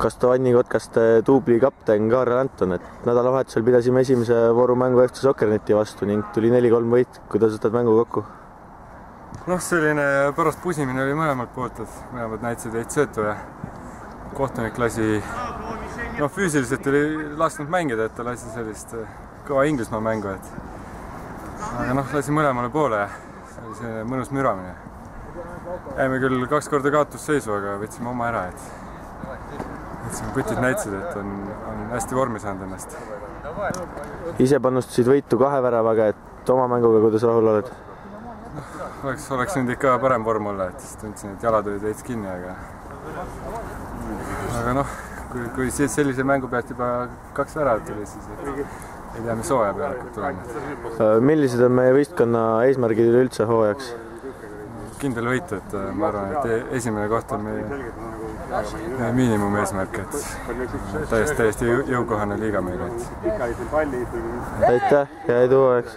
Kastovani Kotkaste duubli kapten Kaarel Anton, et nädalavahetusel pidasime esimese vooru mängu FC Sokkerneti vastu ning tuli 4-3 võit. Kuidas võtad mängu kokku? Selline pärast pusimine oli mõlemalt poolt, et mõlemad näitasid heid söötu ja kohtunik lasi, füüsiliselt oli lasknud mängida, et ta lasi sellist kõva Inglismaa mängu, aga lasi mõlemale poole ja see oli selline mõnus müramine. Jäime küll 2 korda kaotusseisu, aga võtsime oma ära, putid näitasid, et on hästi vormi saanud ennast. Ise panustasid võitu 2 väravaga, et oma mänguga kuidas rahul oled? Oleks nüüd ikka parem vorm olla, et tundsin, et jalad olid veits kinni, aga kui sellise mängu pealt juba 2 väravat tuli, siis ei tea, mis hooaja peale tulenud. Millised on meie võistkonna eesmärgid üleüldse hooajaks? Kindel võit, et ma arvan, et esimene koht on meie miinimum eesmärk, et täiesti jõukohane liiga meile. Aitäh ja edu hooajaks!